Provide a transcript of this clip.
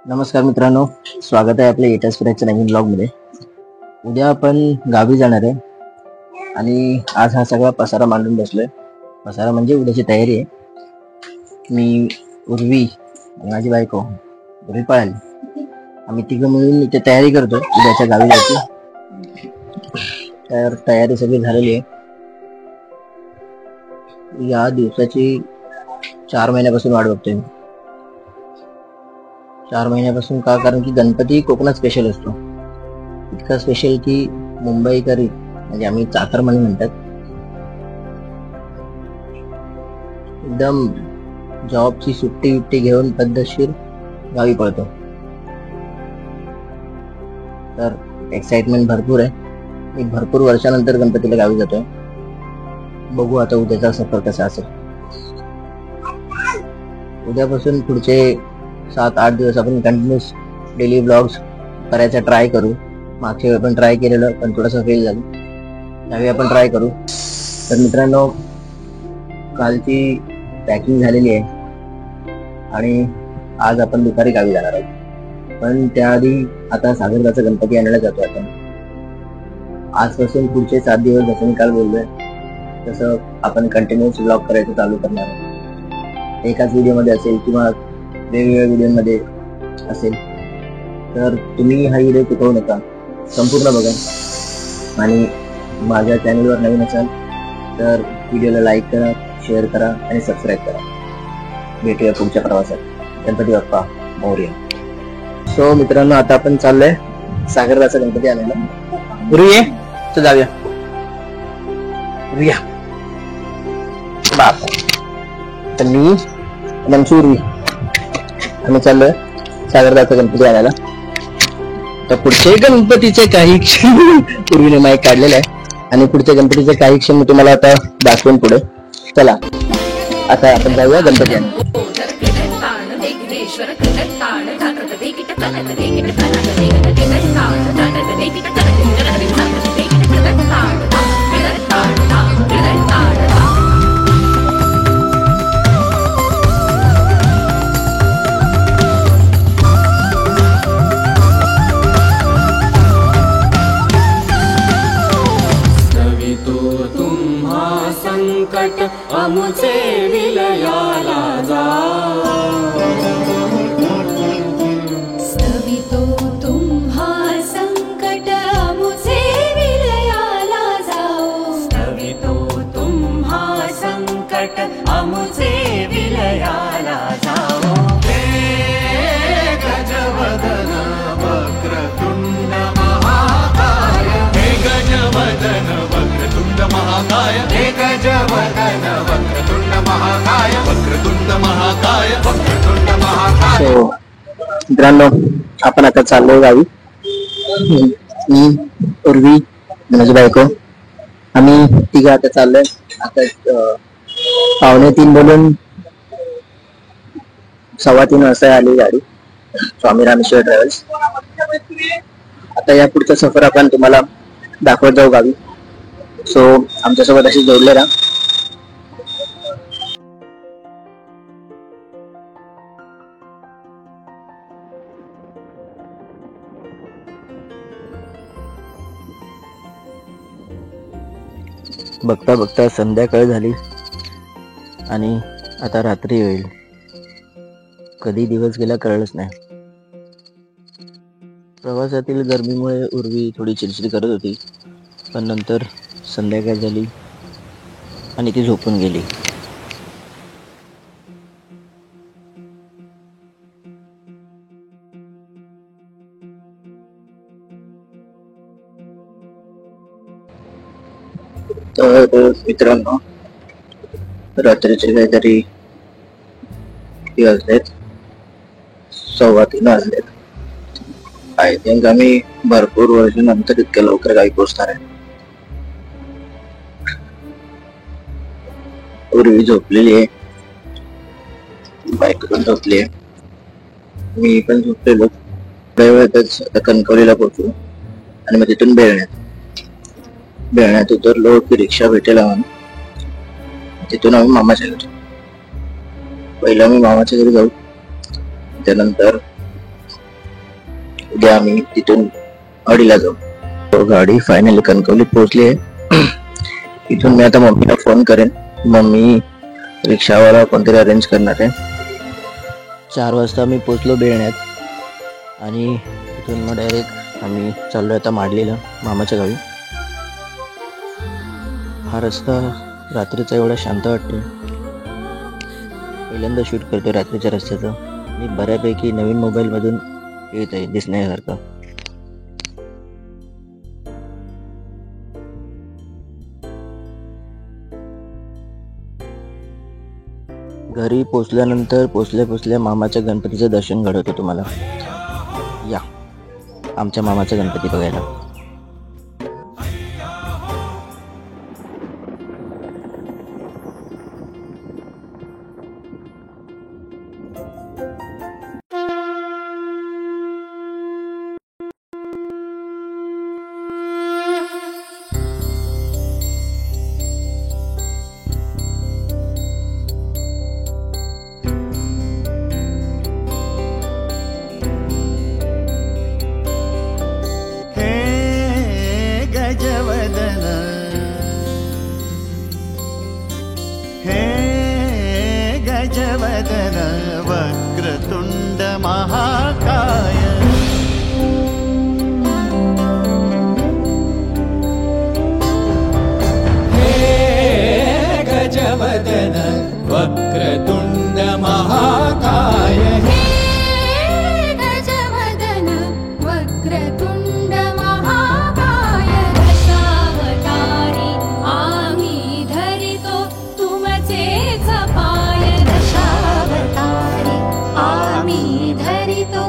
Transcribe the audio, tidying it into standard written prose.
नमस्कार मित्रांनो, स्वागत आहे आपल्या एटास फिरायच्या नवीन ब्लॉग मध्ये. उद्या आपण गावी जाणार आहे आणि आज हा सगळा पसारा मांडून बसलोय. पसारा म्हणजे उद्याची तयारी आहे. मी, उर्वी आणि माझी बायको उर्वी पळाली, आम्ही तिघं मिळून इथे तयारी करतो उद्याच्या गावी जायची. तर तयारी सगळी झालेली आहे. या दिवसाची 4 महिन्यापासून वाट बघतोय. 4 महिन्यापासून का? कारण की गणपती कोकणात स्पेशल असतो. इतका स्पेशल की मुंबईकरी म्हणजे आम्ही चाकरमानी म्हणतात, एकदम जॉबची सुट्टी घेऊन पद्धतशीर गावी पळतो. तर एक्साइटमेंट भरपूर आहे. मी भरपूर वर्षानंतर गणपतीला गावी जातोय. बघू आता उद्याचा सफर कसा असेल. उद्यापासून पुढचे 7-8 दिवस आपण कंटिन्यूस डेली ब्लॉग्स करायचा ट्राय करू. मागच्या वेळी आपण ट्राय केलेलं पण थोडंसं फेल झालं. त्यावेळी आपण ट्राय करू. तर मित्रांनो, कालची पॅकिंग झालेली आहे आणि आज आपण दुपारी गावी जाणार आहोत. पण त्याआधी आता सागरदाचा गणपती आणायला जातो आपण. आजपासून पुढचे 7 दिवस जसं मी काल बोललोय तसं आपण कंटिन्यूस ब्लॉग करायचं चालू करणार आहोत. एकाच व्हिडिओमध्ये असेल किंवा वेगवेगळ्या व्हिडिओमध्ये असेल. तर तुम्ही हा व्हिडिओ चुकवू नका, संपूर्ण बघा. आणि माझ्या चॅनलवर नवीन असाल तर व्हिडिओला लाईक करा, शेअर करा आणि सबस्क्राईब करा. भेटूया पुढच्या प्रवासात. गणपती बाप्पा मोरया. सो मित्रांनो, आता आपण चाललोय सागरदाचा गणपती आणायला. उर्वी तर जाऊया. रिया बाप तर मी उर्वी आम्ही चाललोय सागरदाचा गणपती आणायला. तर पुढचे गणपतीचे काही क्षण पूर्वीने माईक काढलेला आहे आणि पुढच्या गणपतीचे काही क्षण मी तुम्हाला आता दाखवेन पुढे. चला आता आपण जाऊया गणपती आणायला. संकट अमुचे विलयाला स्तवितो तुम्हा संकट अमुचे विलयाला जाओ. स्तवितो तुम्हा संकट अमुचे विलयाला जाओ. हे गजवदन वक्रतुंड महाकाय, हे गजवदन वक्रतुंड महाकाय, हे गजवदन वक्रतुंड महाकाय, वक्रतुंड महाकाय, वक्रतुंड महाकाय. सो मित्रांनो, आपण आता चाललोय गावी. मी, उर्वी, माझी बायको, आम्ही तिघं आता चाललोय. आता 2:45 बोलून 3:15 वाजता आली गाडी. स्वामी रामेश्वर ट्रॅव्हल्स. आता या पुढचा सफर आपण तुम्हाला दाखवत जाऊ गावी. सो आमच्यासोबत अशी जोडले राहा. बघता बघता संध्याकाळ झाली आणि आता रात्री होईल. कधी दिवस गेला कळलंच नाही. प्रवासातील गरमीमुळे उर्वी थोडी चिडचिड करत होती, पण नंतर संध्याकाळ झाली आणि ती झोपून गेली. तर मित्रांनो, रात्रीचे काहीतरी वाजलेत 3:15 वाजलेत. आय थिंक आम्ही भरपूर वर्षानंतर इतक्या लवकर गावी पोहोचणार आहे. पूर्वी झोपलेली आहे, बायको पण झोपली आहे, मी पण झोपलेलो. थोड्या वेळातच आता कणकवलीला पोहोचलो आणि मग तिथून बेळण्यात उतरलो की रिक्षा भेटेल आम्हाला. तिथून आम्ही मामाच्या घरी. पहिला मी मामाच्या घरी जाऊ, त्यानंतर उद्या आम्ही तिथून अडीला जाऊ. तो गाडी फायनली कणकवलीत पोहोचली आहे. इथून मी आता मम्मीला फोन करेन. मम्मी रिक्षावाला कोणतरी अरेंज करणार आहे. 4 वाजता मी पोचलो बेळण्यात आणि इथून मग डायरेक्ट आम्ही चाललो आता माडलीला मामाच्या गावी. हा रस्ता रात्रीचा एवढा शांत वाटतो. पहिल्यांदा शूट करतो रात्रीच्या रस्त्याचं आणि बऱ्यापैकी नवीन मोबाईलमधून येत आहे दिसण्यासारखं. घरी पोचल्यानंतर पोचल्या मामाच्या गणपतीचं दर्शन घडवतो तुम्हाला. या आमच्या मामाचा गणपती बघायला. गजवदन हे गजवदन वक्रतुंड महाकाय हे गजवदन वक्रतुंड महाकाय गजवदन वक्रतुंड महाकाय दशावतारी आम्ही धरितो तुमचेच पाय. दशावतारी आम्ही धरितो